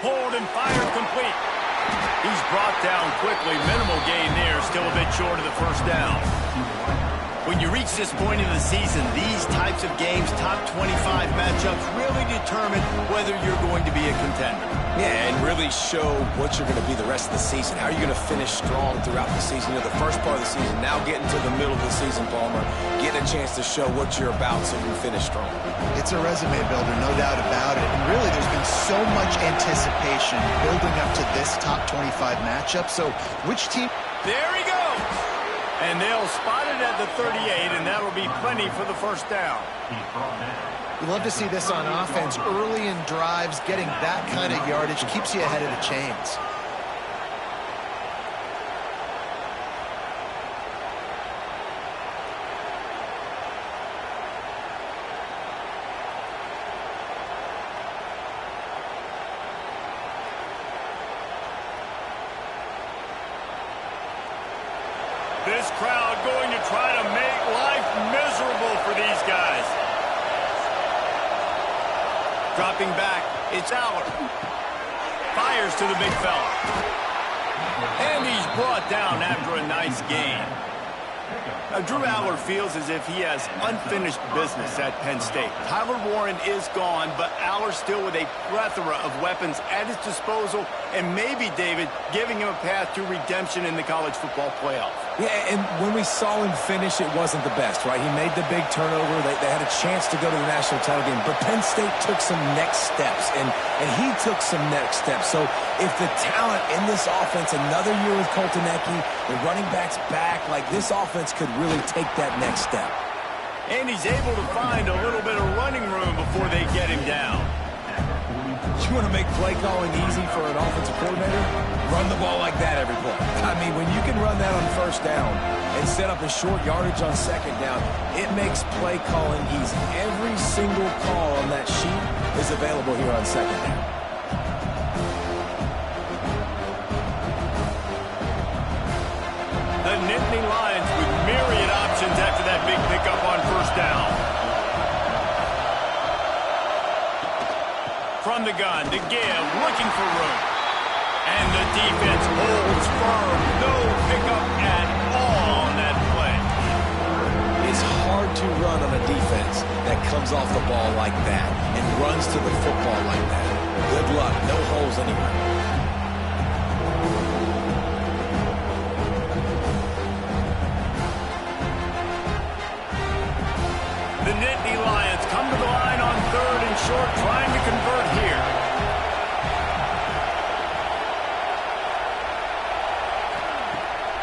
Pulled and fired complete. He's brought down quickly. Minimal gain there. Still a bit short of the first down. When you reach this point in the season, these types of games, top 25 matchups, really determine whether you're going to be a contender. Yeah, and really show what you're going to be the rest of the season. How are you going to finish strong throughout the season? You know, the first part of the season, now getting to the middle of the season, Palmer, getting a chance to show what you're about so you can finish strong. It's a resume builder, no doubt about it. And really, there's been so much anticipation building up to this top 25 matchup. So which team? There he goes. And they'll spot it at the 38, and that'll be plenty for the first down. You love to see this on offense. Early in drives, getting that kind of yardage keeps you ahead of the chains. This crowd going to try to make life miserable for these guys. Dropping back, it's Aller. Fires to the big fella. And he's brought down after a nice gain. Now, Drew Aller feels as if he has unfinished business at Penn State. Tyler Warren is gone, but Aller still with a plethora of weapons at his disposal, and maybe, David, giving him a path to redemption in the college football playoff. Yeah, and when we saw him finish, it wasn't the best, right? He made the big turnover. They had a chance to go to the national title game, but Penn State took some next steps, and he took some next steps. So if the talent in this offense, another year with Coltonecki, the running backs back, like this offense could really take that next step. And he's able to find a little bit of running room before they get him down. You want to make play calling easy for an offensive coordinator? Run the ball like that every play. I mean, when you can run that on first down and set up a short yardage on second down, it makes play calling easy. Every single call on that sheet is available here on second down. The Nittany Lions with myriad options after that big pickup on first down. From the gun, to give, looking for room. And the defense holds firm. No pickup at all on that play. It's hard to run on a defense that comes off the ball like that and runs to the football like that. Good luck. No holes anywhere. The Nittany Lions come to the line on third and short, trying to convert here.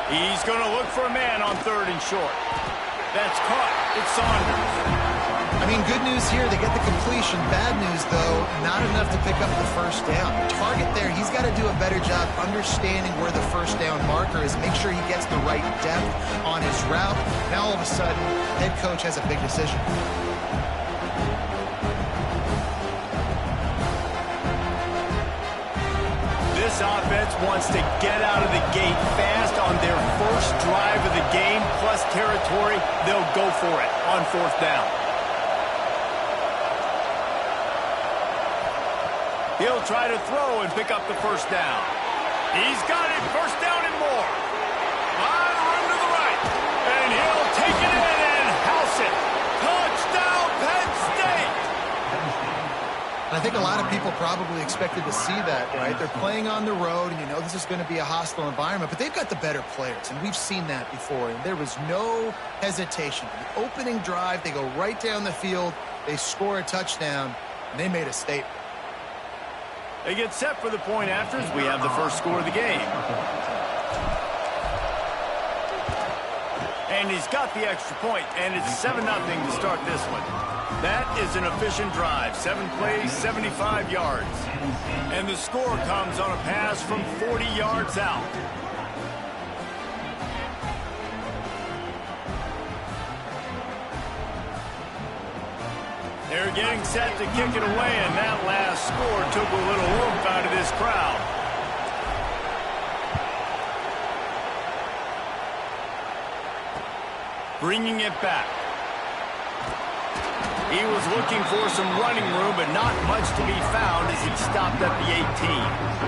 He's going to look for a man on third and short. That's caught. It's Saunders. I mean, good news here, they get the completion. Bad news, though, not enough to pick up the first down. Target there, he's got to do a better job understanding where the first down marker is, make sure he gets the right depth on his route. Now, all of a sudden, head coach has a big decision. This offense wants to get out of the gate fast on their first drive of the game, plus territory. They'll go for it on fourth down. He'll try to throw and pick up the first down. He's got it, first down and more. On run to the right, and he'll take it in and house it. Touchdown, Penn State! I think a lot of people probably expected to see that, right? They're playing on the road, and you know this is going to be a hostile environment, but they've got the better players, and we've seen that before, and there was no hesitation. The opening drive, they go right down the field, they score a touchdown, and they made a statement. They get set for the point after as we have the first score of the game. And he's got the extra point, and it's 7-0 to start this one. That is an efficient drive. 7 plays, 75 yards. And the score comes on a pass from 40 yards out. They're getting set to kick it away, and that last score took a little oomph out of this crowd. Bringing it back. He was looking for some running room, but not much to be found as he stopped at the 18.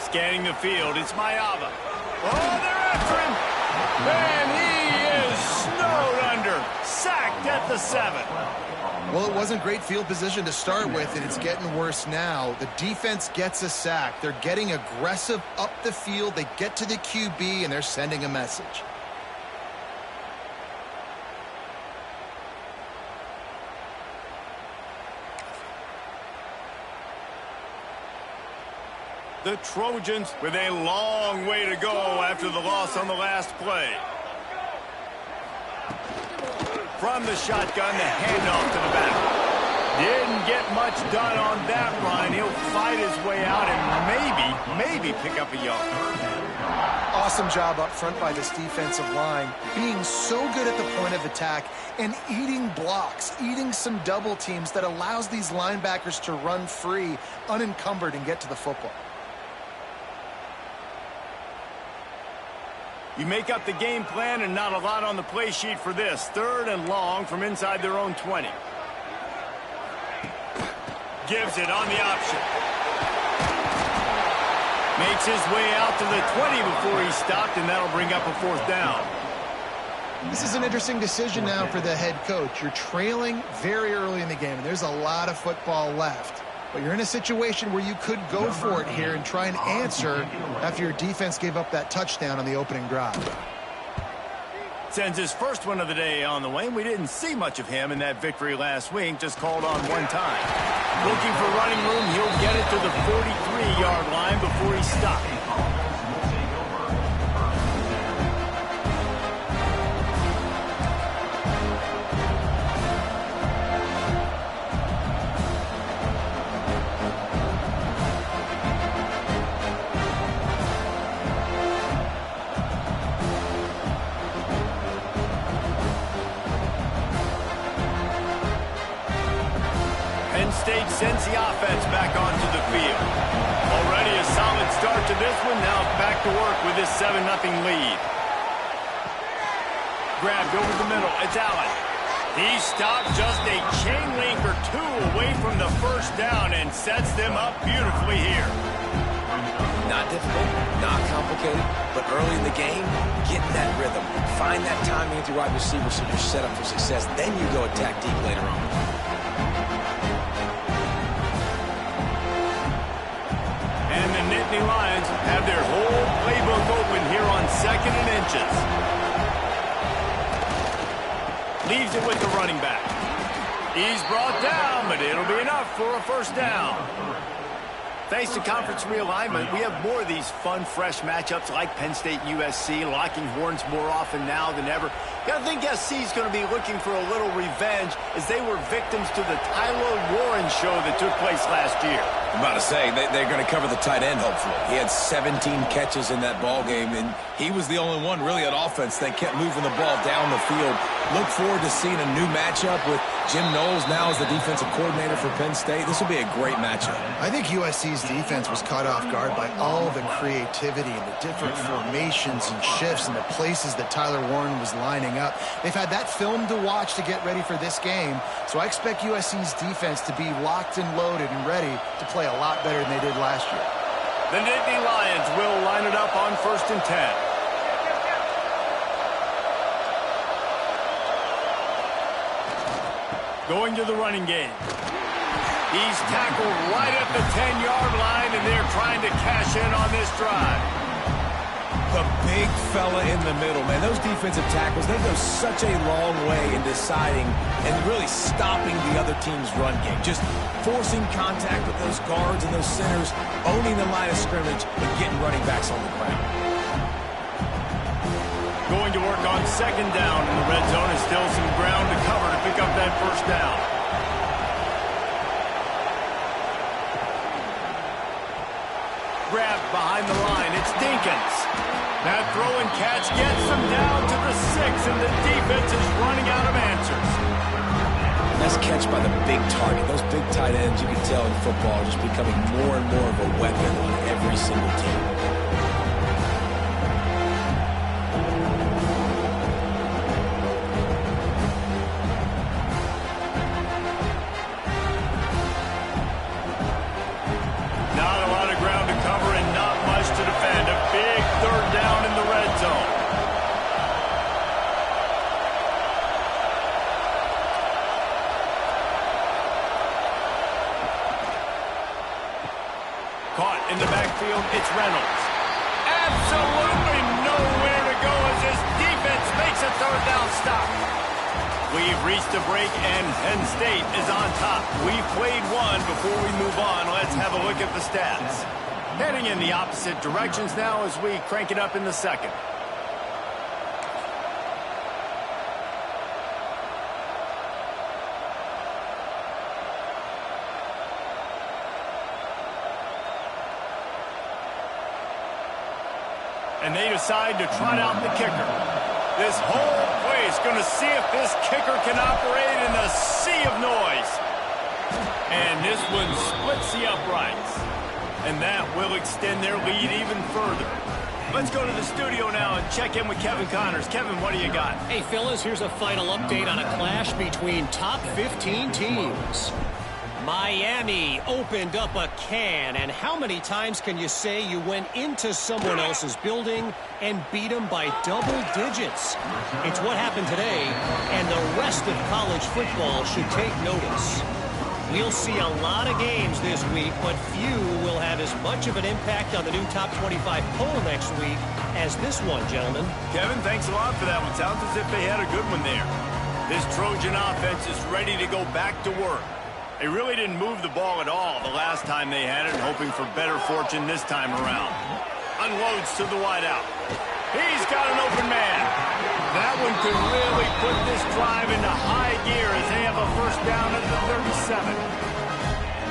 Scanning the field, it's Mayava. Oh, they're after him! And he is snowed under. Sacked at the 7. Well, it wasn't great field position to start with, and it's getting worse now. The defense gets a sack. They're getting aggressive up the field. They get to the QB, and they're sending a message. The Trojans with a long way to go after the loss on the last play. From the shotgun, the handoff to the back. Didn't get much done on that run. He'll fight his way out and maybe pick up a yard. Awesome job up front by this defensive line, being so good at the point of attack and eating blocks, eating some double teams that allows these linebackers to run free, unencumbered, and get to the football. You make up the game plan and not a lot on the play sheet for this. 3rd and long from inside their own 20. Gives it on the option. Makes his way out to the 20 before he stopped, and that'll bring up a 4th down. This is an interesting decision now for the head coach. You're trailing very early in the game, and there's a lot of football left. But you're in a situation where you could go for it here and try and answer after your defense gave up that touchdown on the opening drive. Sends his first one of the day on the way. We didn't see much of him in that victory last week, just called on one time. Looking for running room, he'll get it to the 43-yard line before he stops. State sends the offense back onto the field. Already a solid start to this one. Now back to work with this 7-0 lead. Grabbed over the middle. It's Allen. He stopped just a chain link or 2 away from the first down and sets them up beautifully here. Not difficult, not complicated, but early in the game, getting that rhythm. Find that timing with your wide receiver so you're set up for success. Then you go attack deep later on. Nittany Lions have their whole playbook open here on 2nd and inches. Leaves it with the running back. He's brought down, but it'll be enough for a 1st down. Thanks to conference realignment, we have more of these fun, fresh matchups like Penn State and USC, locking horns more often now than ever. I think SC is going to be looking for a little revenge as they were victims to the Tyler Warren show that took place last year. I'm about to say, they're going to cover the tight end, hopefully. He had 17 catches in that ball game, and he was the only one really on offense that kept moving the ball down the field. Look forward to seeing a new matchup with Jim Knowles now as the defensive coordinator for Penn State. This will be a great matchup. I think USC's defense was caught off guard by all the creativity and the different formations and shifts and the places that Tyler Warren was lining up. They've had that film to watch to get ready for this game, so I expect USC's defense to be locked and loaded and ready to play a lot better than they did last year. The Nittany Lions will line it up on 1st and 10. Going to the running game. He's tackled right at the 10-yard line, and they're trying to cash in on this drive. The big fella in the middle, man. Those defensive tackles, they go such a long way in deciding and really stopping the other team's run game. Just forcing contact with those guards and those centers, owning the line of scrimmage, and getting running backs on the ground. Going to work on 2nd down in the red zone. Is still some ground to cover to pick up that 1st down. Grabbed behind the line. It's Dinkins. That throw and catch gets them down to the 6, and the defense is running out of answers. Nice catch by the big target. Those big tight ends, you can tell in football, are just becoming more and more of a weapon on every single team. Not a lot of ground to cover and not much to defend. A big third down in the red zone. Caught in the backfield, it's Reynolds. Absolutely nowhere to go as this defense makes a third down stop. We've reached a break and Penn State is on top. We've played one. Before we move on, let's have a look at the stats. Heading in the opposite directions now as we crank it up in the second. And they decide to trot out the kicker. This whole play is going to see if this kicker can operate in a sea of noise. And this one splits the uprights. And that will extend their lead even further. Let's go to the studio now and check in with Kevin Connors. Kevin, what do you got? Hey, fellas, here's a final update on a clash between top 15 teams. Miami opened up a can, and how many times can you say you went into someone else's building and beat them by double digits? It's what happened today, and the rest of college football should take notice. We'll see a lot of games this week, but few will have as much of an impact on the new top 25 poll next week as this one, gentlemen. Kevin, thanks a lot for that one. Sounds as if they had a good one there. This Trojan offense is ready to go back to work. They really didn't move the ball at all the last time they had it, hoping for better fortune this time around. Unloads to the wideout. He's got an open man. That one could really put this drive into high gear as they have a first down at the 37.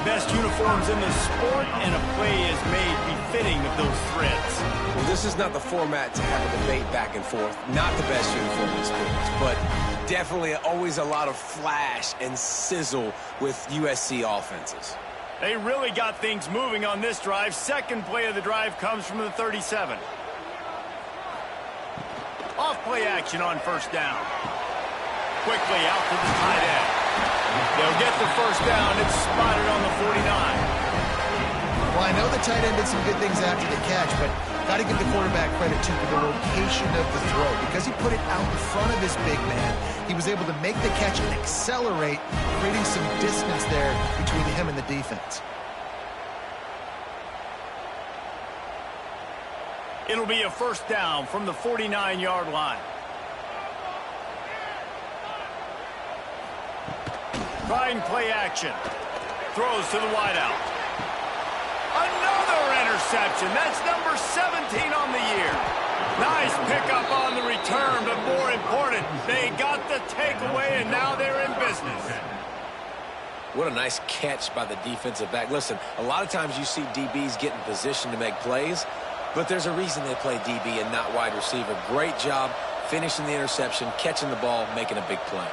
Best uniforms in the sport, and a play is made befitting of those threads. Well, this is not the format to have a debate back and forth. Not the best uniform in sports, but definitely always a lot of flash and sizzle with USC offenses. They really got things moving on this drive. Second play of the drive comes from the 37. Off play action on first down. Quickly out to the tight end. They'll get the first down. It's spotted on the 49. Well, I know the tight end did some good things after the catch, but got to give the quarterback credit, too, for the location of the throw. Because he put it out in front of his big man, he was able to make the catch and accelerate, creating some distance there between him and the defense. It'll be a first down from the 49-yard line. Trying play action. Throws to the wideout. Another interception. That's number 17 on the year. Nice pickup on the return, but more important, they got the takeaway, and now they're in business. What a nice catch by the defensive back. Listen, a lot of times you see DBs get in position to make plays, but there's a reason they play DB and not wide receiver. Great job finishing the interception, catching the ball, making a big play.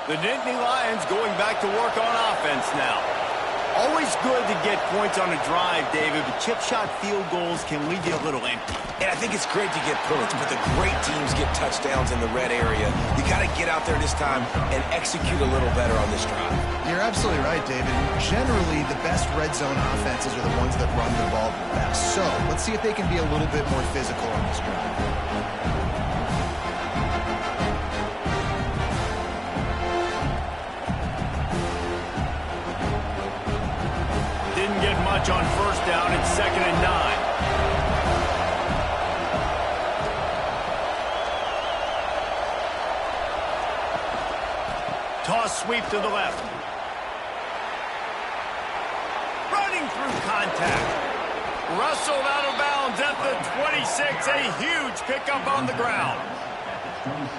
The Nittany Lions going back to work on offense now. Always good to get points on a drive, David, but chip shot field goals can leave you a little empty. And I think it's great to get points, but the great teams get touchdowns in the red area. You got to get out there this time and execute a little better on this drive. You're absolutely right, David. Generally, the best red zone offenses are the ones that run the ball best. So let's see if they can be a little bit more physical on this drive. On first down, it's 2nd and 9. Toss sweep to the left. Running through contact. Rustled out of bounds at the 26. A huge pickup on the ground.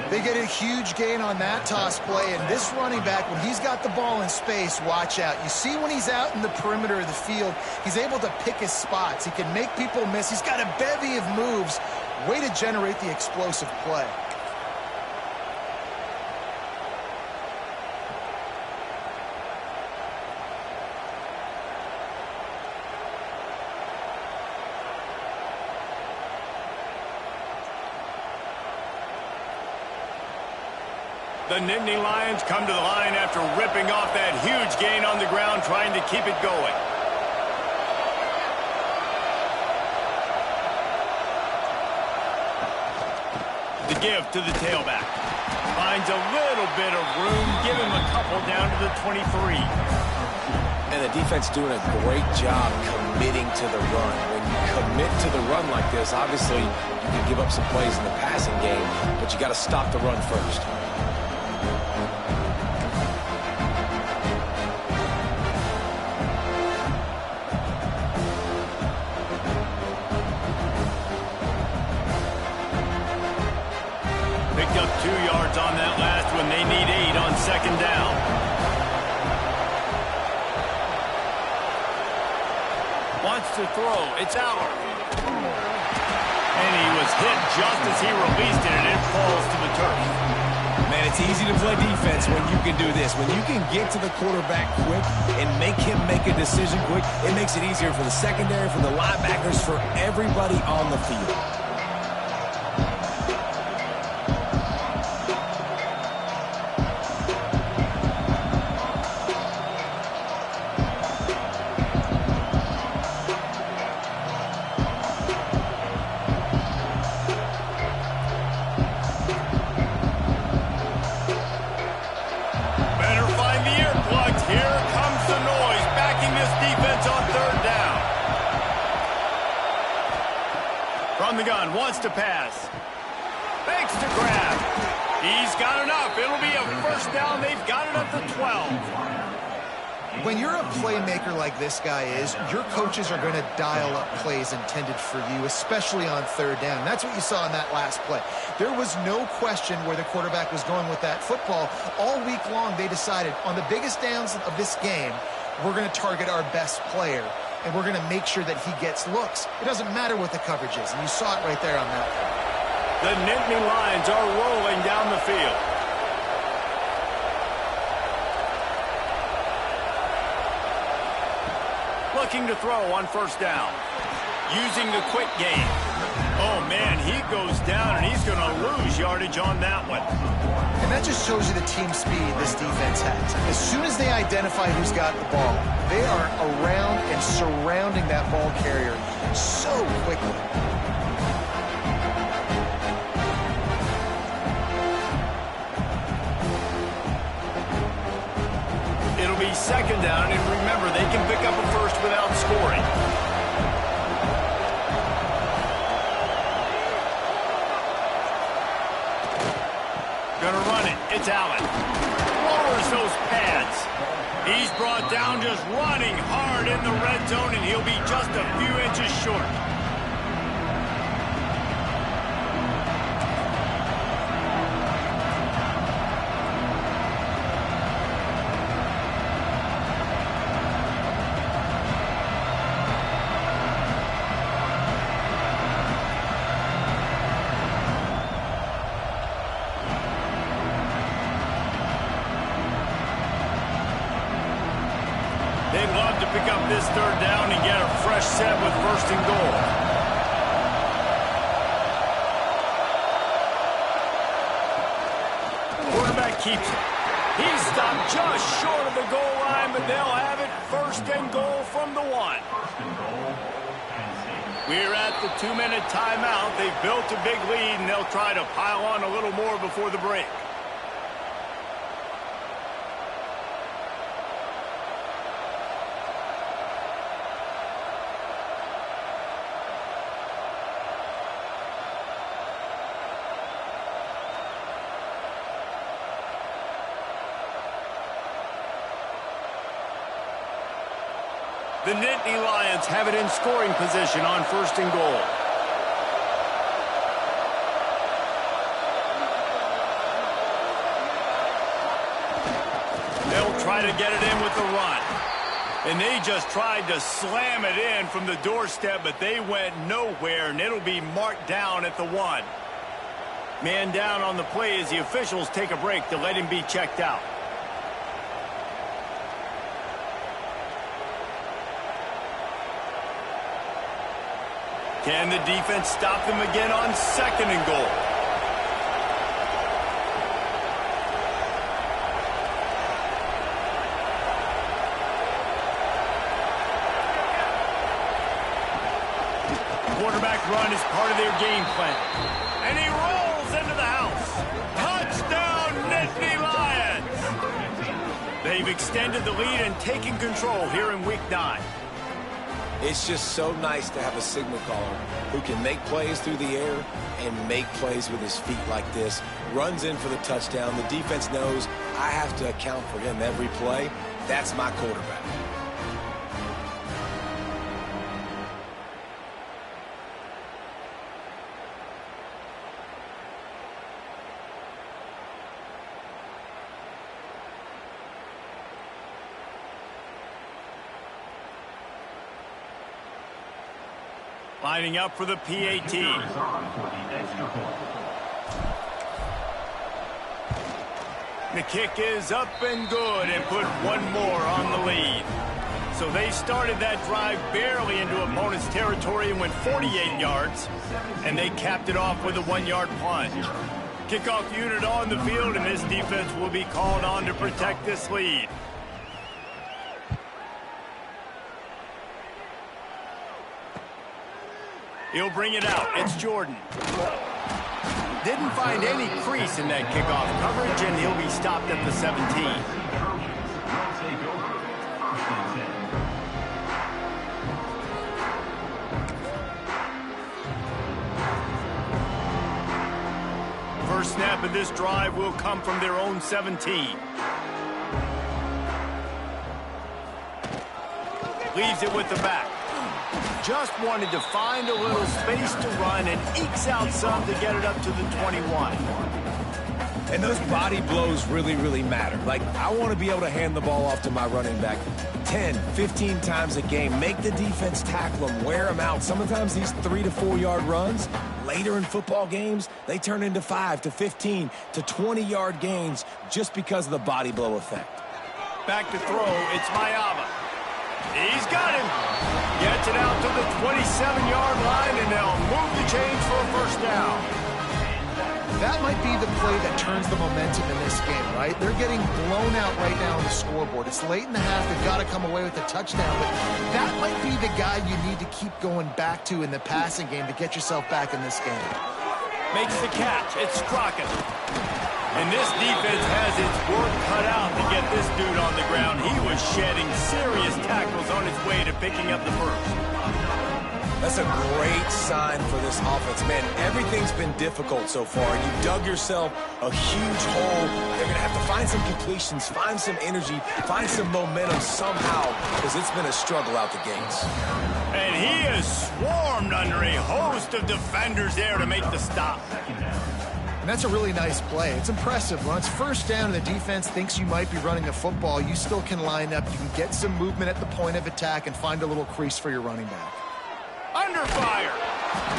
They get a huge gain on that toss play, and this running back, when he's got the ball in space, watch out. You see when he's out in the perimeter of the field, he's able to pick his spots. He can make people miss. He's got a bevy of moves. Way to generate the explosive play. The Nittany Lions come to the line after ripping off that huge gain on the ground, trying to keep it going. The give to the tailback. Finds a little bit of room. Give him a couple down to the 23. And the defense doing a great job committing to the run. When you commit to the run like this, obviously you can give up some plays in the passing game, but you got to stop the run first. Picked up 2 yards on that last one. They need 8 on second down. Wants to throw. It's out. And he was hit just as he released it, and it falls to the turf. Man, it's easy to play defense when you can do this. When you can get to the quarterback quick and make him make a decision quick, it makes it easier for the secondary, for the linebackers, for everybody on the field. From the gun, wants to pass. Fakes to grab. He's got enough. It'll be a first down. They've got it at the 12. When you're a playmaker like this guy is, your coaches are going to dial up plays intended for you, especially on third down. And that's what you saw in that last play. There was no question where the quarterback was going with that football. All week long, they decided on the biggest downs of this game, we're going to target our best player, and we're going to make sure that he gets looks. It doesn't matter what the coverage is, and you saw it right there on that play. The Nittany Lions are rolling down the field. Looking to throw on first down. Using the quick game. Oh, man, he goes down, and he's going to lose yardage on that one. And that just shows you the team speed this defense has. As soon as they identify who's got the ball, they are around and surrounding that ball carrier so quickly. It'll be second down, and remember, they can pick up a first without scoring. Gonna run it. It's Allen. Lowers those pads. He's brought down just running hard in the red zone, and he'll be just a few inches short. They'd love to pick up this third down and get a fresh set with first and goal. Quarterback keeps it. He's stopped just short of the goal line, but they'll have it first and goal from the 1. We're at the 2-minute timeout. They've built a big lead, and they'll try to pile on a little more before the break. The Nittany Lions have it in scoring position on first and goal. to get it in with the run. And they just tried to slam it in from the doorstep, but they went nowhere, and it'll be marked down at the 1. Man down on the play as the officials take a break to let him be checked out. Can the defense stop them again on 2nd and goal? Quarterback run is part of their game plan. And he rolls into the house. Touchdown, Nittany Lions! They've extended the lead and taken control here in Week 9. It's just so nice to have a signal caller who can make plays through the air and make plays with his feet like this. Runs in for the touchdown. The defense knows I have to account for him every play. That's my quarterback. Lining up for the PAT. The kick is up and good and put one more on the lead. So they started that drive barely into opponent's territory and went 48 yards. And they capped it off with a 1-yard plunge. Kickoff unit on the field, and this defense will be called on to protect this lead. He'll bring it out. It's Jordan. Didn't find any crease in that kickoff coverage, and he'll be stopped at the 17. First snap of this drive will come from their own 17. Leaves it with the back. Just wanted to find a little space to run and ekes out some to get it up to the 21. And those body blows really, really matter. Like, I want to be able to hand the ball off to my running back 10, 15 times a game. Make the defense tackle them, wear them out. Sometimes these 3 to 4 yard runs, later in football games, they turn into 5 to 15 to 20-yard gains just because of the body blow effect. Back to throw, it's Mayava. He's got him. Gets it out to the 27-yard line, and they'll move the chains for a first down. That might be the play that turns the momentum in this game, right? They're getting blown out right now on the scoreboard. It's late in the half. They've got to come away with a touchdown, but that might be the guy you need to keep going back to in the passing game to get yourself back in this game. Makes the catch. It's Crockett. And this defense has its work cut out to get this dude on the ground. He was shedding serious tackles on his way to picking up the first. That's a great sign for this offense. Man, everything's been difficult so far. You dug yourself a huge hole. They're going to have to find some completions, find some energy, find some momentum somehow, because it's been a struggle out the gates. And he is swarmed under a host of defenders there to make the stop. And that's a really nice play. It's impressive. When it's first down and the defense thinks you might be running the football, you still can line up. You can get some movement at the point of attack and find a little crease for your running back. Under fire.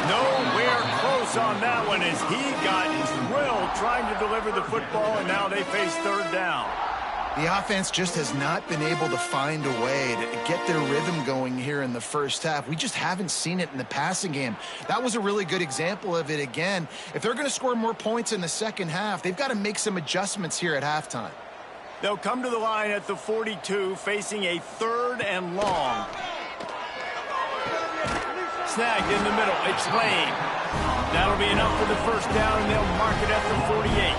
Nowhere close on that one as he got drilled trying to deliver the football, and now they face third down. The offense just has not been able to find a way to get their rhythm going here in the first half. We just haven't seen it in the passing game. That was a really good example of it again. If they're going to score more points in the second half, they've got to make some adjustmts here at halftime. They'll come to the line at the 42, facing a 3rd and long. Snagged in the middle. It's Lane. That'll be enough for the first down, and they'll mark it at the 48.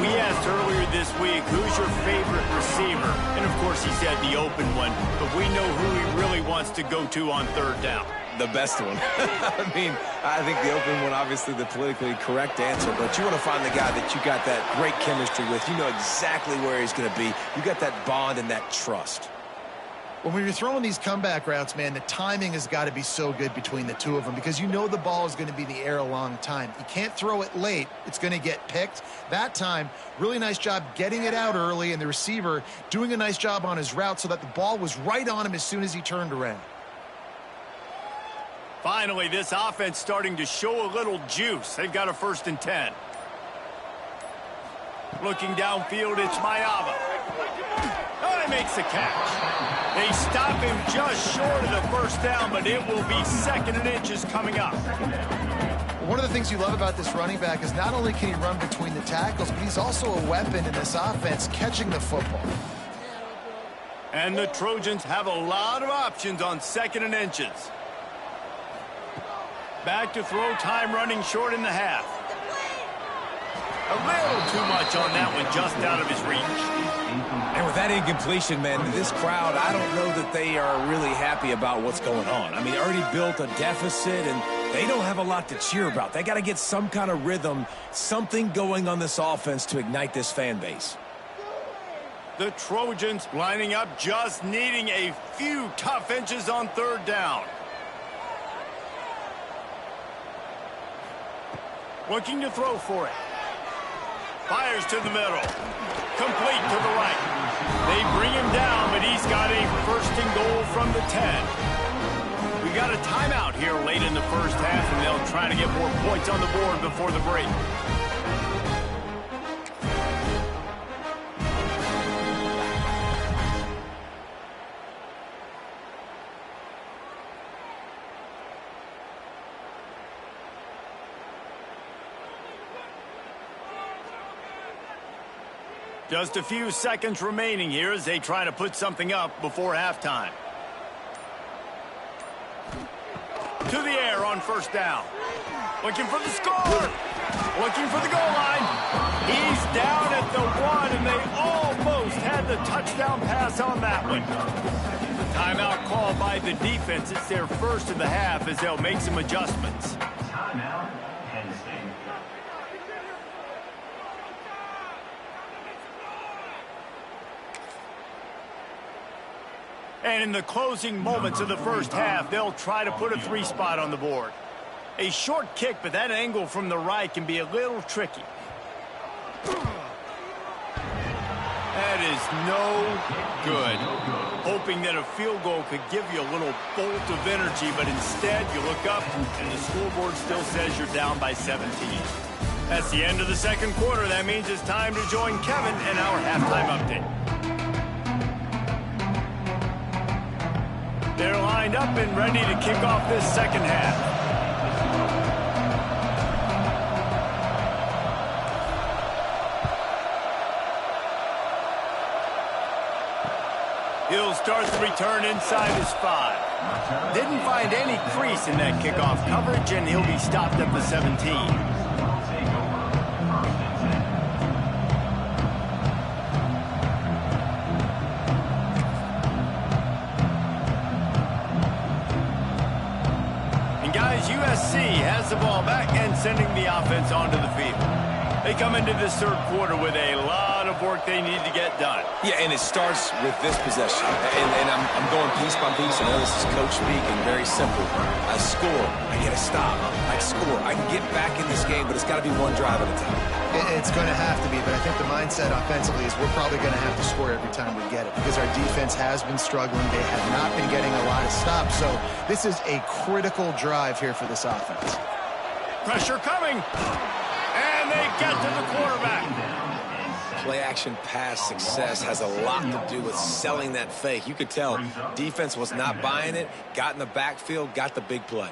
We asked earlier this week, who's your favorite receiver? And, of course, he said the open one. But we know who he really wants to go to on third down. The best one. I mean, I think the open one, obviously the politically correct answer, but you want to find the guy that you got that great chemistry with. You know exactly where he's going to be. You got that bond and that trust. When you're throwing these comeback routes, man, the timing has got to be so good between the two of them because you know the ball is going to be in the air a long time. You can't throw it late. It's going to get picked. That time, really nice job getting it out early, and the receiver doing a nice job on his route so that the ball was right on him as soon as he turned around. Finally, this offense starting to show a little juice. They've got a 1st and 10. Looking downfield, it's Mayava. Oh, he makes the catch. They stop him just short of the 1st down, but it will be 2nd and inches coming up. One of the things you love about this running back is not only can he run between the tackles, but he's also a weapon in this offense catching the football. And the Trojans have a lot of options on 2nd and inches. Back to throw, time running short in the half. A little too much on that one, just out of his reach. And with that incompletion, man, this crowd, I don't know that they are really happy about what's going on. I mean, already built a deficit, and they don't have a lot to cheer about. They got to get some kind of rhythm, something going on this offense to ignite this fan base. The Trojans lining up, just needing a few tough inches on 3rd down. Looking to throw for it. Fires to the middle. Complete to the right. They bring him down, but he's got a 1st and goal from the 10. We got a timeout here late in the 1st half, and they'll try to get more points on the board before the break. Just a few seconds remaining here as they try to put something up before halftime. To the air on 1st down. Looking for the score. Looking for the goal line. He's down at the 1, and they almost had the touchdown pass on that one. The timeout called by the defense. It's their 1st of the half as they'll make some adjustments. Timeout, Penn State. And in the closing moments of the 1st half, they'll try to put a 3-spot on the board. A short kick, but that angle from the right can be a little tricky. That is no good. Hoping that a field goal could give you a little bolt of energy, but instead you look up and the scoreboard still says you're down by 17. That's the end of the 2nd quarter. That means it's time to join Kevin in our halftime update. They're lined up and ready to kick off this 2nd half. He'll start the return inside his 5. Didn't find any crease in that kickoff coverage, and he'll be stopped at the 17. USC has the ball back and sending the offense onto the field. They come into this 3rd quarter with a lot of work they need to get done. Yeah, and it starts with this possession. And I'm going piece by piece. I know this is coach speak and very simple. I score. I get a stop. I score. I can get back in this game, but it's got to be one drive at a time. It's going to have to be, but I think the mindset offensively is we're probably going to have to score every time we get it because our defense has been struggling. They have not been getting a lot of stops, so this is a critical drive here for this offense. Pressure coming, and they get to the quarterback. Play-action pass success has a lot to do with selling that fake. You could tell defense was not buying it, got in the backfield, got the big play.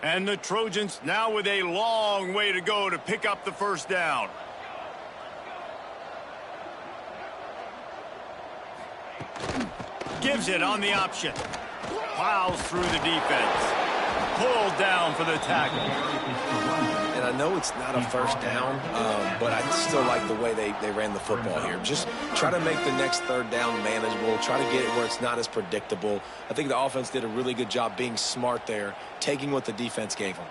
And the Trojans now with a long way to go to pick up the 1st down. Gives it on the option. Plows through the defense. Pulled down for the tackle. And and I know it's not a first down, but I still like the way they ran the football here. Just try to make the next third down manageable. Try to get it where it's not as predictable. I think the offense did a really good job being smart there, taking what the defense gave them.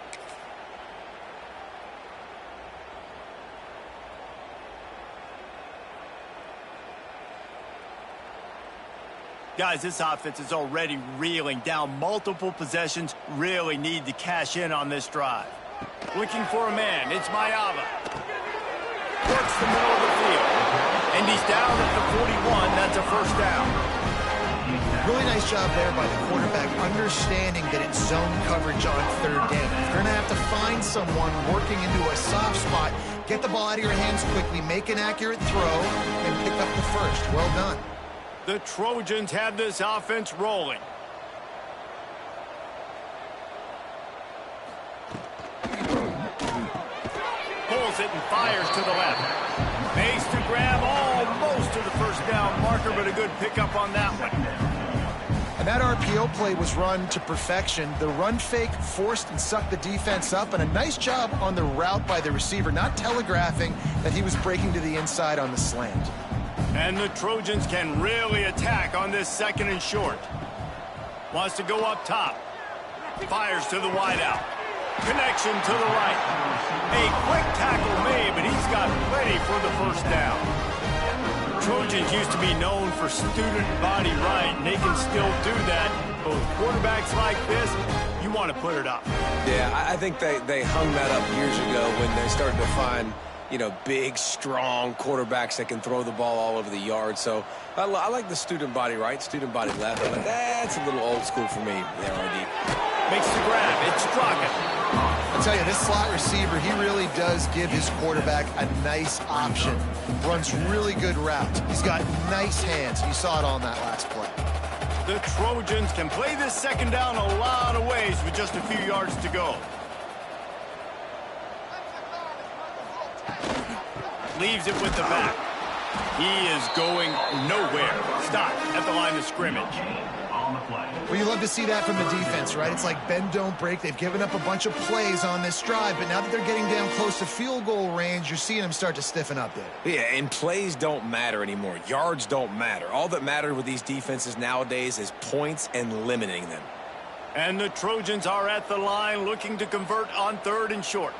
Guys, this offense is already reeling down multiple possessions. Really need to cash in on this drive. Looking for a man. It's Mayava. Works the middle of the field. And he's down at the 41. That's a first down. Really nice job there by the quarterback, understanding that it's zone coverage on third down. If you're going to have to find someone working into a soft spot, get the ball out of your hands quickly, make an accurate throw, and pick up the first. Well done. The Trojans have this offense rolling. Pulls it and fires to the left. Makes the grab almost to the first down marker, but a good pickup on that one. And that RPO play was run to perfection. The run fake forced and sucked the defense up, and a nice job on the route by the receiver, not telegraphing that he was breaking to the inside on the slant. And the Trojans can really attack on this second and short. Wants to go up top. Fires to the wideout. Connection to the right. A quick tackle made, but he's got plenty for the first down. Trojans used to be known for student body right, and they can still do that. But with quarterbacks like this, you want to put it up. Yeah, I think they hung that up years ago when they started to find, you know, big, strong quarterbacks that can throw the ball all over the yard. So I like the student body right, student body left. But that's a little old school for me, there, RD. Makes the grab. It's Strocken. I'll tell you, this slot receiver, he really does give his quarterback a nice option. Runs really good routes. He's got nice hands. You saw it on that last play. The Trojans can play this second down a lot of ways with just a few yards to go. Leaves it with the back. He is going nowhere. Stop at the line of scrimmage. Well, you love to see that from the defense, right? It's like bend, don't break. They've given up a bunch of plays on this drive, but now that they're getting down close to field goal range, you're seeing them start to stiffen up there. Yeah, and plays don't matter anymore. Yards don't matter. All that matters with these defenses nowadays is points and limiting them. And the Trojans are at the line looking to convert on third and short.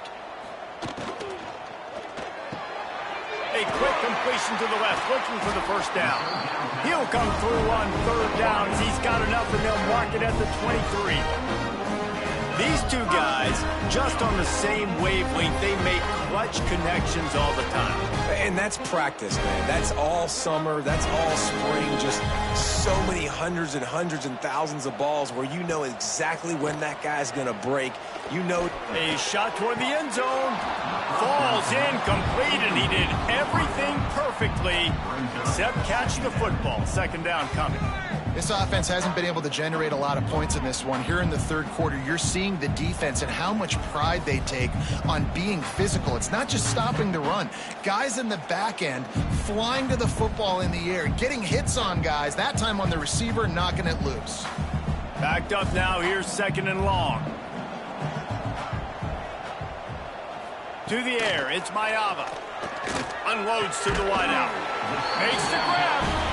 A quick completion to the left, looking for the first down. He'll come through on third down as he's got enough, and they'll mark it at the 23. These two guys, just on the same wavelength, they make clutch connections all the time. And that's practice, man. That's all summer. That's all spring. Just so many hundreds and hundreds and thousands of balls where you know exactly when that guy's going to break. You know. A shot toward the end zone. Falls incomplete, and he did everything perfectly except catch the football. Second down coming. This offense hasn't been able to generate a lot of points in this one. Here in the third quarter, you're seeing the defense and how much pride they take on being physical. It's not just stopping the run. Guys in the back end flying to the football in the air, getting hits on guys, that time on the receiver, knocking it loose. Backed up now, here's second and long. To the air, it's Mayava. Unloads to the wideout. Makes the grab.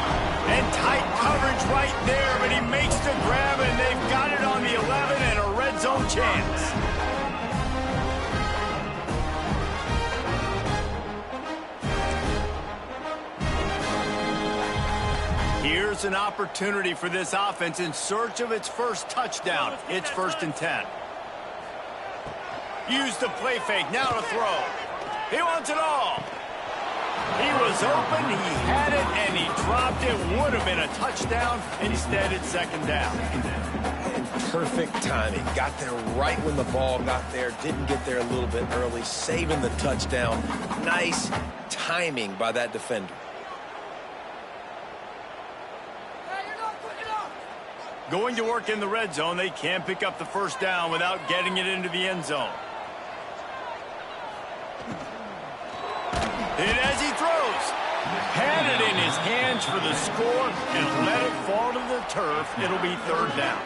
And tight coverage right there, but he makes the grab, and they've got it on the 11 and a red zone chance. Here's an opportunity for this offense in search of its first touchdown. It's 1st and 10. Use the play fake, now to throw. He wants it all. He was open, he had it, and he dropped it. Would have been a touchdown. Instead, it's second down. Perfect timing. Got there right when the ball got there. Didn't get there a little bit early. Saving the touchdown. Nice timing by that defender. Going to work in the red zone. They can't pick up the first down without getting it into the end zone. And as he throws, had it in his hands for the score and let it fall to the turf. It'll be third down.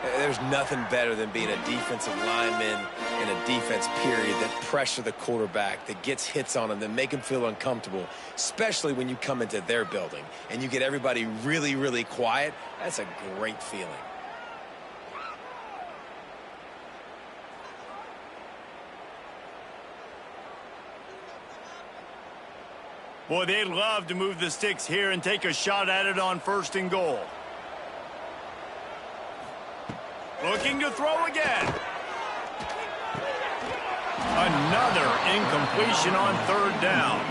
There's nothing better than being a defensive lineman in a defense period that pressure the quarterback, that gets hits on him, that make him feel uncomfortable, especially when you come into their building and you get everybody really, really quiet. That's a great feeling. Boy, they'd love to move the sticks here and take a shot at it on 1st and goal. Looking to throw again. Another incompletion on 3rd down.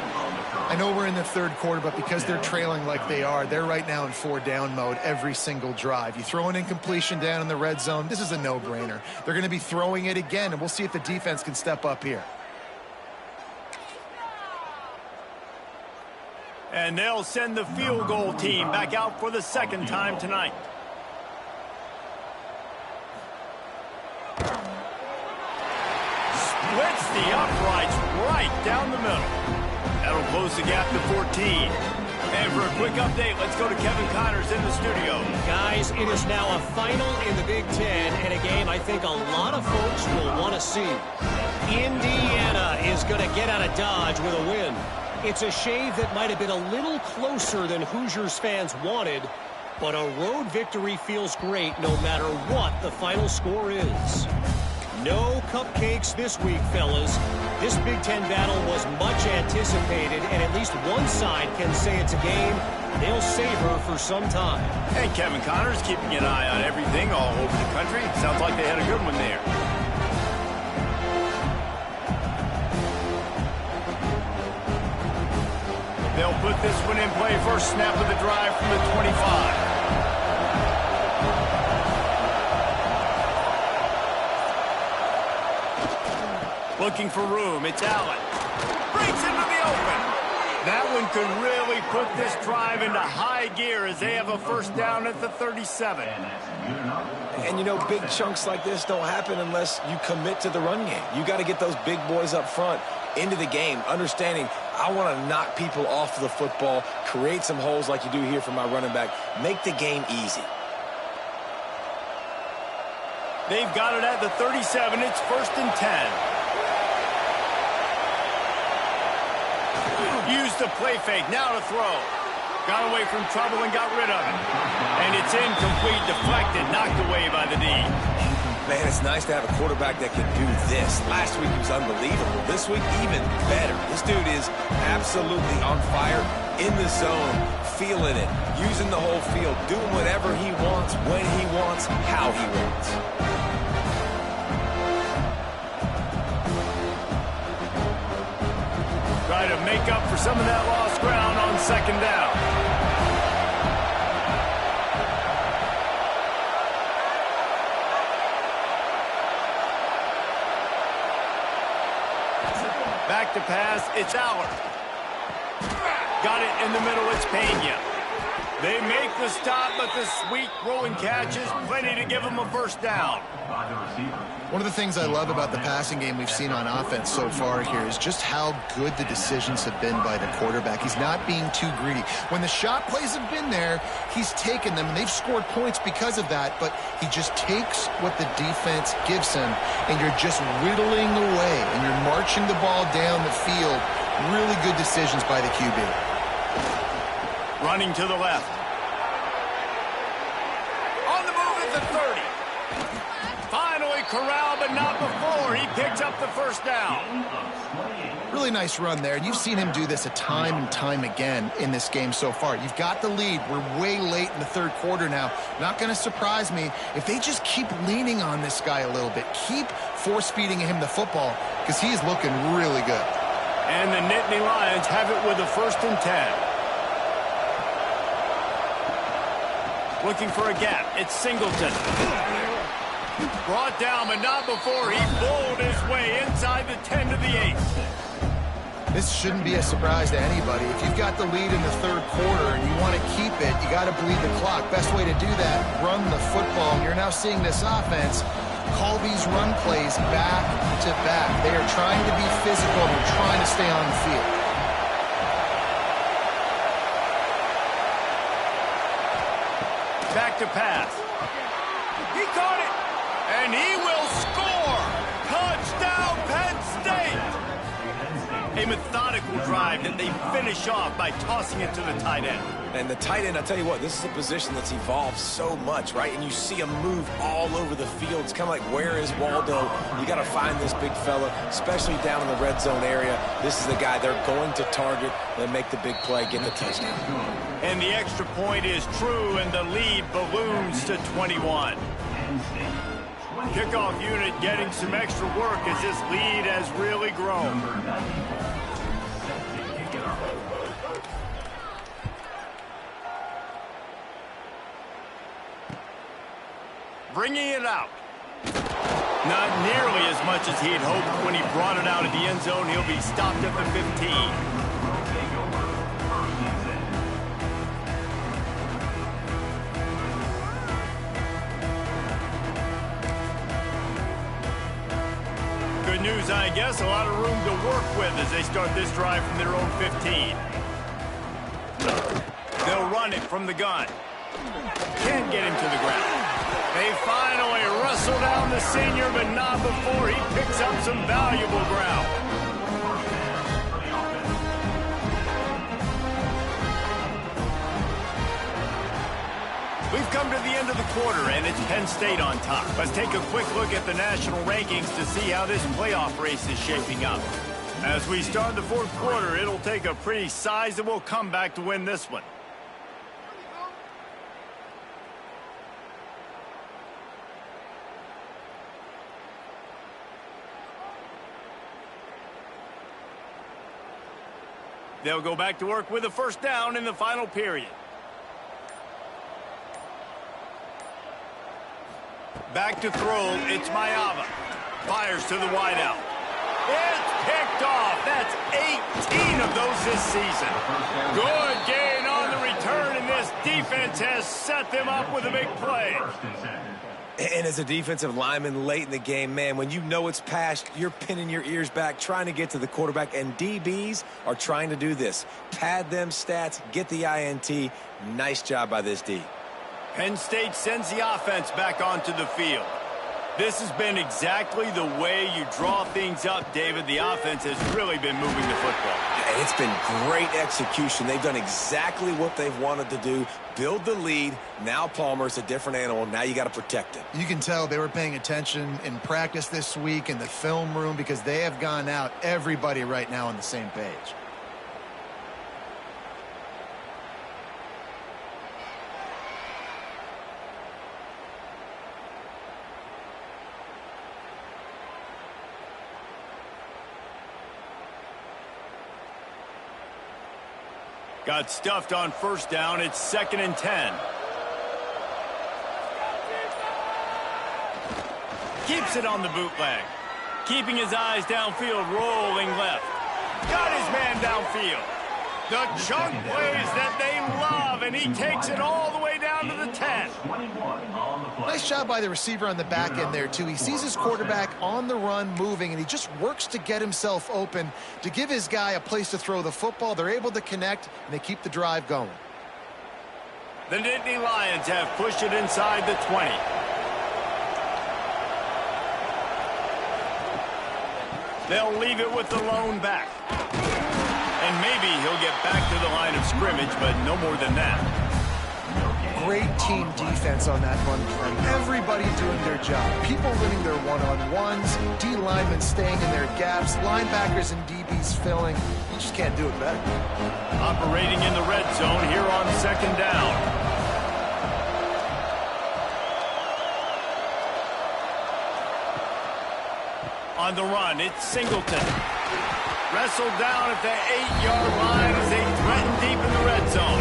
I know we're in the 3rd quarter, but because they're trailing like they are, they're right now in 4-down mode every single drive. You throw an incompletion down in the red zone, this is a no-brainer. They're going to be throwing it again, and we'll see if the defense can step up here. And they'll send the field goal team back out for the 2nd time tonight. Splits the uprights right down the middle. That'll close the gap to 14. And for a quick update, let's go to Kevin Connors in the studio. Guys, it is now a final in the Big Ten, and a game I think a lot of folks will want to see. Indiana is going to get out of Dodge with a win. It's a shave that might have been a little closer than Hoosiers fans wanted, but a road victory feels great no matter what the final score is. No cupcakes this week, fellas. This Big Ten battle was much anticipated, and at least one side can say it's a game they'll savor for some time. And Kevin Connors keeping an eye on everything all over the country. Sounds like they had a good one there. They'll put this one in play. First snap of the drive from the 25. Looking for room. It's Allen. Breaks into the open. That one could really put this drive into high gear as they have a 1st down at the 37. And, you know, big chunks like this don't happen unless you commit to the run game. You got to get those big boys up front into the game, understanding I want to knock people off the football, create some holes like you do here for my running back, make the game easy. They've got it at the 37. It's 1st and 10. Used the play fake, now to throw. Got away from trouble and got rid of it. And it's incomplete, deflected, knocked away by the D. Man, it's nice to have a quarterback that can do this. Last week he was unbelievable. This week, even better. This dude is absolutely on fire, in the zone, feeling it, using the whole field, doing whatever he wants, when he wants, how he wants. Try to make up for some of that lost ground on 2nd down. Back to pass, it's Aller. Got it in the middle, it's Pena. They make the stop, but the sweet rolling catch is plenty to give them a 1st down. One of the things I love about the passing game we've seen on offense so far here is just how good the decisions have been by the quarterback. He's not being too greedy. When the shot plays have been there, he's taken them, and they've scored points because of that, but he just takes what the defense gives him, and you're just whittling away, and you're marching the ball down the field. Really good decisions by the QB. Running to the left. On the move at the 30. Finally corralled, but not before. He picks up the 1st down. Really nice run there. And you've seen him do this a time and time again in this game so far. You've got the lead. We're way late in the 3rd quarter now. Not going to surprise me if they just keep leaning on this guy a little bit. Keep force-feeding him the football because he is looking really good. And the Nittany Lions have it with a 1st and 10. Looking for a gap. It's Singleton. Brought down, but not before he bowled his way inside the 10 to the 8. This shouldn't be a surprise to anybody. If you've got the lead in the 3rd quarter and you want to keep it, you got to bleed the clock. Best way to do that, run the football. And you're now seeing this offense call these run plays back to back. They are trying to be physical. They're trying to stay on the field. Back to pass. He caught it. methodical drive that they finish off by tossing it to the tight end. And the tight end, I'll tell you what, this is a position that's evolved so much, right? And you see him move all over the field. It's kind of like, where is Waldo? You got to find this big fella, especially down in the red zone area. This is the guy they're going to target and make the big play, get the touchdown. And the extra point is true, and the lead balloons to 21. Kickoff unit getting some extra work as this lead has really grown. Bringing it out. Not nearly as much as he had hoped when he brought it out of the end zone. He'll be stopped at the 15. Good news, I guess. A lot of room to work with as they start this drive from their own 15. They'll run it from the gun. Can't get him to the ground. They finally wrestle down the senior, but not before he picks up some valuable ground. We've come to the end of the quarter, and it's Penn State on top. Let's take a quick look at the national rankings to see how this playoff race is shaping up. As we start the fourth quarter, it'll take a pretty sizable comeback to win this one. They'll go back to work with a first down in the final period. Back to throw, it's Mayava. Fires to the wideout. It's picked off. That's 18 of those this season. Good gain on the return, and this defense has set them up with a big play. And as a defensive lineman late in the game, man, when you know it's passed, you're pinning your ears back, trying to get to the quarterback, and DBs are trying to do this. Pad them stats, get the INT. Nice job by this D. Penn State sends the offense back onto the field. This has been exactly the way you draw things up, David. The offense has really been moving the football. And it's been great execution. They've done exactly what they've wanted to do. Build the lead. Now Palmer's a different animal. Now you got to protect it. You can tell they were paying attention in practice this week in the film room because they have gone out, everybody right now on the same page. Got stuffed on first down. It's 2nd and 10. Keeps it on the bootleg. Keeping his eyes downfield, rolling left. Got his man downfield. The chunk plays that they love, and he takes it all the way down to the 10. Nice job by the receiver on the back end there, too. He sees his quarterback on the run moving, and he just works to get himself open to give his guy a place to throw the football. They're able to connect, and they keep the drive going. The Nittany Lions have pushed it inside the 20. They'll leave it with the lone back. And maybe he'll get back to the line of scrimmage, but no more than that. Great team defense on that run play. Everybody doing their job. People winning their one-on-ones, D linemen staying in their gaps, linebackers and DBs filling. You just can't do it better. Operating in the red zone here on 2nd down. On the run, it's Singleton. Wrestled down at the 8-yard line as they threaten deep in the red zone.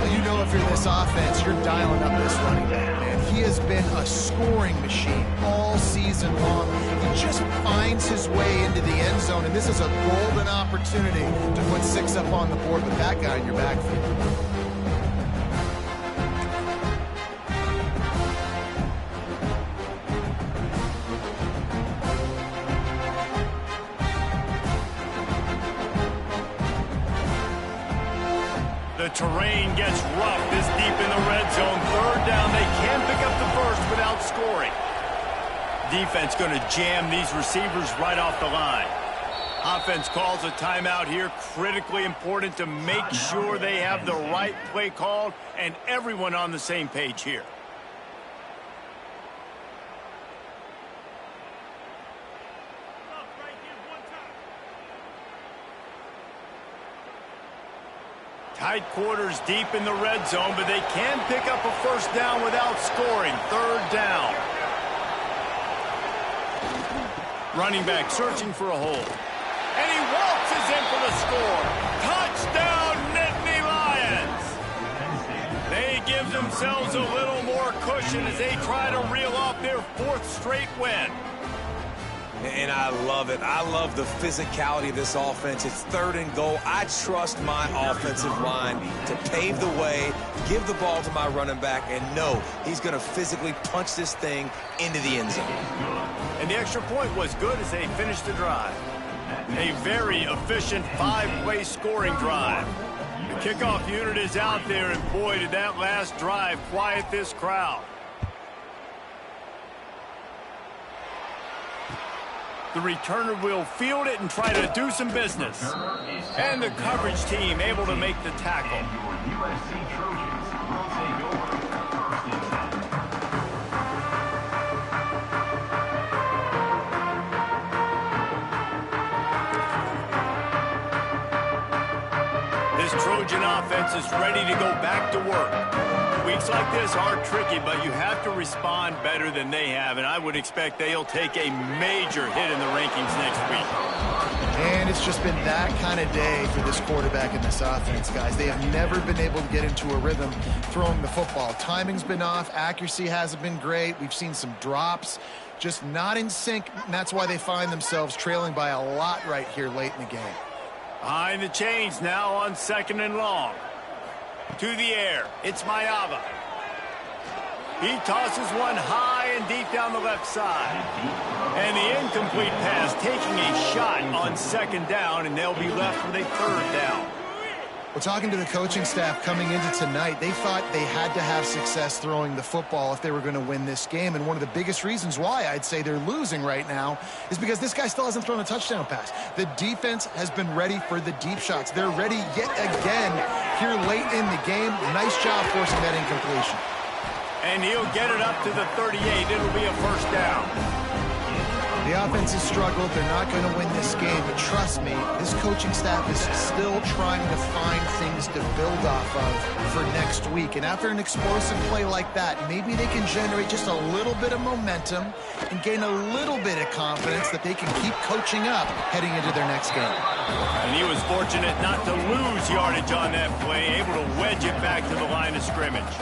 Well, you know if you're this offense, you're dialing up this running back, man. He has been a scoring machine all season long. He just finds his way into the end zone, and this is a golden opportunity to put 6 up on the board with that guy in your backfield. The terrain gets rough this deep in the red zone. 3rd down, they can pick up the first without scoring. Defense going to jam these receivers right off the line. Offense calls a timeout here. Critically important to make sure they have the right play called and everyone on the same page here. Tight quarters deep in the red zone, but they can pick up a first down without scoring. Third down. Running back searching for a hole. And he waltzes in for the score. Touchdown, Nittany Lions. They give themselves a little more cushion as they try to reel off their fourth straight win. And I love it. I love the physicality of this offense. It's 3rd and goal. I trust my offensive line to pave the way, give the ball to my running back, and know he's going to physically punch this thing into the end zone. And the extra point was good as they finished the drive. A very efficient 5-play scoring drive. The kickoff unit is out there, and boy, did that last drive quiet this crowd. The returner will field it and try to do some business. And the coverage team able to make the tackle. This Trojan offense is ready to go back to work. Weeks like this are tricky, but you have to respond better than they have, and I would expect they'll take a major hit in the rankings next week. And it's just been that kind of day for this quarterback and this offense, guys. They have never been able to get into a rhythm throwing the football. Timing's been off. Accuracy hasn't been great. We've seen some drops. Just not in sync, and that's why they find themselves trailing by a lot right here late in the game. Behind the chains now on 2nd and long. To the air, it's Mayava. He tosses one high and deep down the left side. And the incomplete pass taking a shot on 2nd down, and they'll be left with a 3rd down. Well, talking to the coaching staff coming into tonight, they thought they had to have success throwing the football if they were going to win this game. And one of the biggest reasons why I'd say they're losing right now is because this guy still hasn't thrown a touchdown pass. The defense has been ready for the deep shots. They're ready yet again here late in the game. Nice job forcing that incompletion. And he'll get it up to the 38. It'll be a first down. The offense has struggled. They're not going to win this game. But trust me, this coaching staff is still trying to find things to build off of for next week. And after an explosive play like that, maybe they can generate just a little bit of momentum and gain a little bit of confidence that they can keep coaching up heading into their next game. And he was fortunate not to lose yardage on that play, able to wedge it back to the line of scrimmage.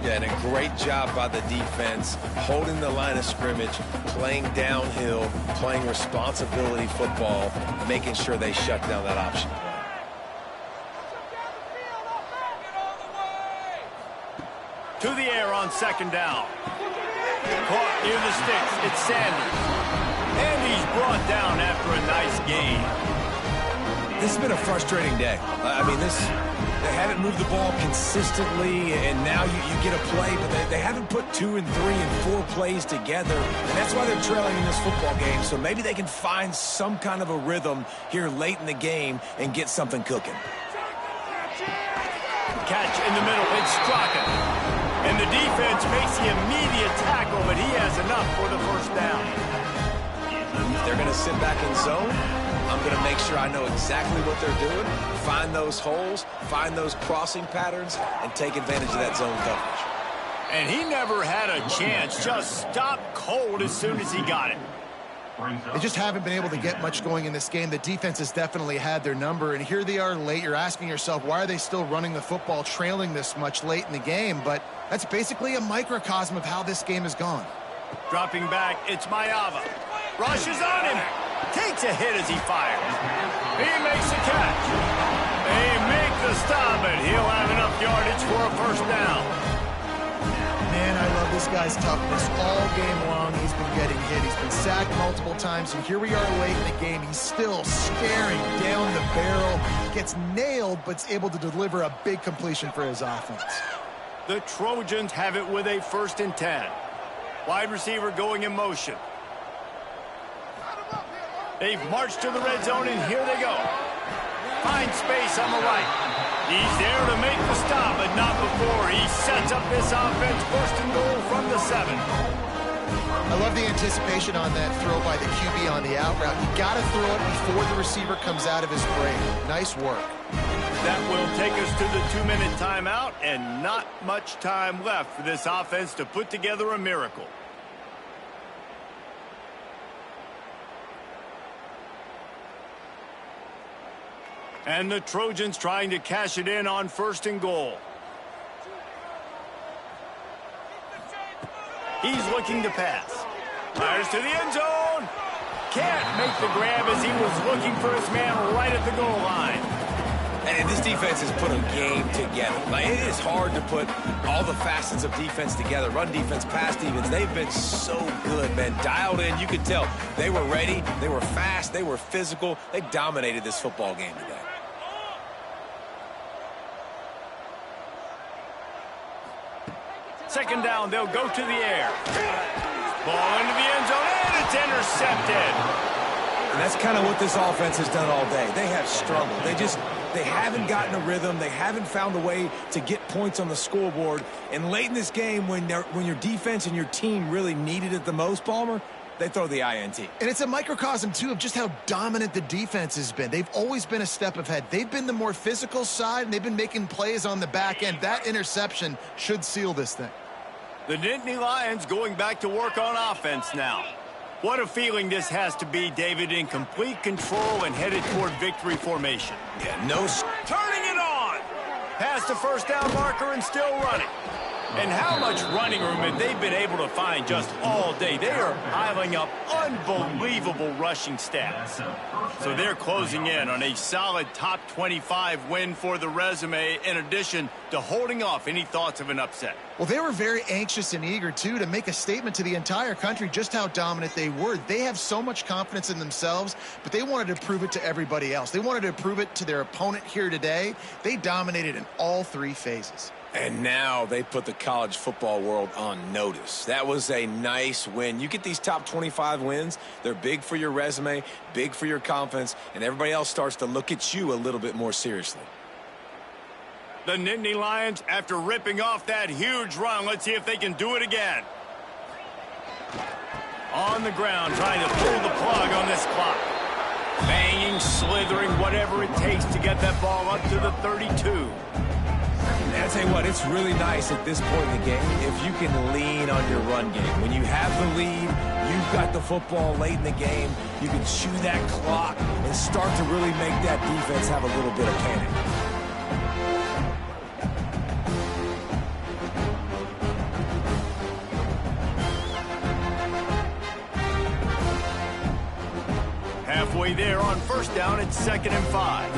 Yeah, and a great job by the defense, holding the line of scrimmage, playing downhill, playing responsibility football, making sure they shut down that option. To the air on 2nd down. Caught near the sticks. It's Sanders. And he's brought down after a nice gain. This has been a frustrating day. They haven't moved the ball consistently, and now you get a play, but they haven't put 2 and 3 and 4 plays together, and that's why they're trailing in this football game. So maybe they can find some kind of a rhythm here late in the game and get something cooking. Catch in the middle. It's Straka. And the defense makes the immediate tackle, but he has enough for the first down. If they're going to sit back in zone, I'm going to make sure I know exactly what they're doing, find those holes, find those crossing patterns, and take advantage of that zone coverage. And he never had a chance, just stopped cold as soon as he got it. They just haven't been able to get much going in this game. The defense has definitely had their number, and here they are late. You're asking yourself, why are they still running the football, trailing this much late in the game? But that's basically a microcosm of how this game has gone. Dropping back, it's Mayava. Rushes on him. Takes a hit as he fires. He makes the catch. They make the stop, but he'll have enough yardage for a first down. Man, I love this guy's toughness. All game long, he's been getting hit. He's been sacked multiple times, and here we are late in the game. He's still staring down the barrel. Gets nailed, but's able to deliver a big completion for his offense. The Trojans have it with a 1st and 10. Wide receiver going in motion. They've marched to the red zone, and here they go. Find space on the right. He's there to make the stop, but not before he sets up this offense. First and goal from the 7. I love the anticipation on that throw by the QB on the out route. You got to throw it before the receiver comes out of his break. Nice work. That will take us to the 2-minute timeout, and not much time left for this offense to put together a miracle. And the Trojans trying to cash it in on first and goal. He's looking to pass. Fires to the end zone. Can't make the grab as he was looking for his man right at the goal line. And this defense has put a game together. Like, it is hard to put all the facets of defense together. Run defense, pass defense. They've been so good, man. Dialed in. You could tell they were ready. They were fast. They were physical. They dominated this football game today. Second down, they'll go to the air. Ball into the end zone, and it's intercepted. And that's kind of what this offense has done all day. They have struggled. They haven't gotten a rhythm. They haven't found a way to get points on the scoreboard. And late in this game, when your defense and your team really needed it the most, Palmer, they throw the INT. And it's a microcosm, too, of just how dominant the defense has been. They've always been a step ahead. They've been the more physical side, and they've been making plays on the back end. That interception should seal this thing. The Nittany Lions going back to work on offense now. What a feeling this has to be, David, in complete control and headed toward victory formation. Yeah, Turning it on! Past the first down marker and still running. And how much running room have they been able to find just all day? They are piling up unbelievable rushing stats. So they're closing in on a solid top 25 win for the resume, in addition to holding off any thoughts of an upset. Well, they were very anxious and eager, too, to make a statement to the entire country just how dominant they were. They have so much confidence in themselves, but they wanted to prove it to everybody else. They wanted to prove it to their opponent here today. They dominated in all 3 phases. And now they put the college football world on notice. That was a nice win. You get these top 25 wins, they're big for your resume, big for your confidence, and everybody else starts to look at you a little bit more seriously. The Nittany Lions, after ripping off that huge run, let's see if they can do it again. On the ground, trying to pull the plug on this clock. Banging, slithering, whatever it takes to get that ball up to the 32. And I'll tell you what, it's really nice at this point in the game if you can lean on your run game. When you have the lead, you've got the football late in the game, you can chew that clock and start to really make that defense have a little bit of panic. Halfway there on first down, it's 2nd and 5.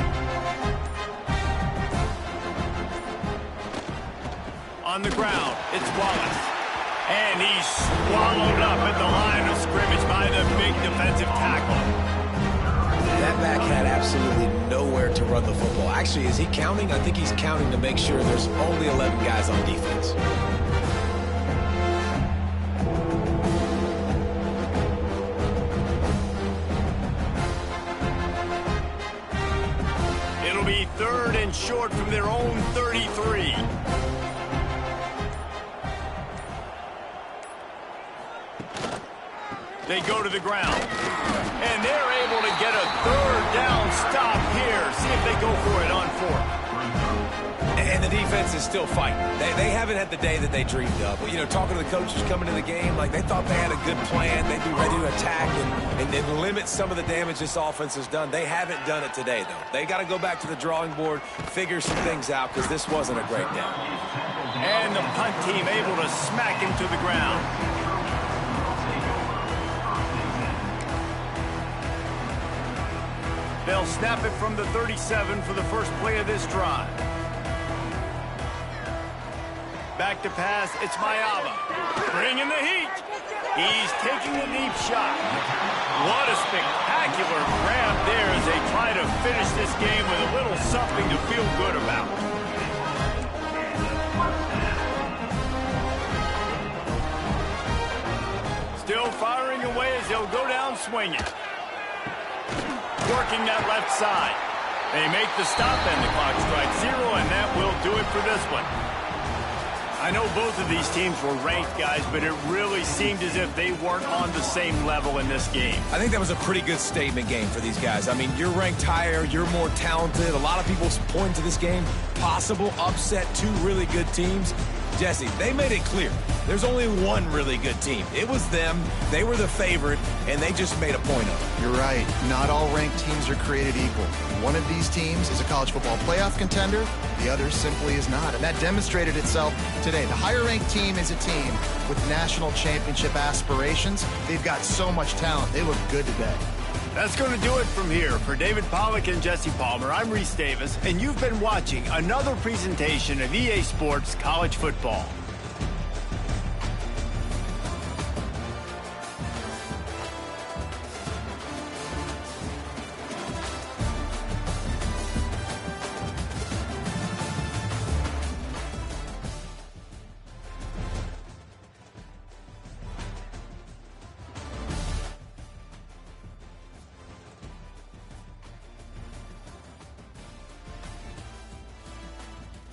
On the ground, it's Wallace. And he's swallowed up at the line of scrimmage by the big defensive tackle. That back had absolutely nowhere to run the football. Actually, is he counting? I think he's counting to make sure there's only 11 guys on defense. It'll be 3rd and short from their own 33. They go to the ground, and they're able to get a 3rd down stop here. See if they go for it on 4th. And the defense is still fighting. They haven't had the day that they dreamed of. But, you know, talking to the coaches coming to the game, like they thought they had a good plan. They'd be ready to attack and limit some of the damage this offense has done. They haven't done it today, though. They got to go back to the drawing board, figure some things out, because this wasn't a great day. And the punt team able to smack him to the ground. They'll snap it from the 37 for the first play of this drive. Back to pass, it's Mayava. Bringing the heat. He's taking a deep shot. What a spectacular grab there as they try to finish this game with a little something to feel good about. Still firing away as they'll go down swinging. working that left side. They make the stop, and the clock strikes 0, and that will do it for this one. I know both of these teams were ranked, guys, but it really seemed as if they weren't on the same level in this game. I think that was a pretty good statement game for these guys. I mean, you're ranked higher, you're more talented. A lot of people point to this game, possible upset, two really good teams. Jesse, they made it clear. There's only one really good team. It was them. They were the favorite, and they just made a point of it. You're right. Not all ranked teams are created equal. One of these teams is a college football playoff contender. The other simply is not, and that demonstrated itself today. The higher-ranked team is a team with national championship aspirations. They've got so much talent. They look good today. That's going to do it from here. For David Pollack and Jesse Palmer, I'm Reese Davis, and you've been watching another presentation of EA Sports College Football.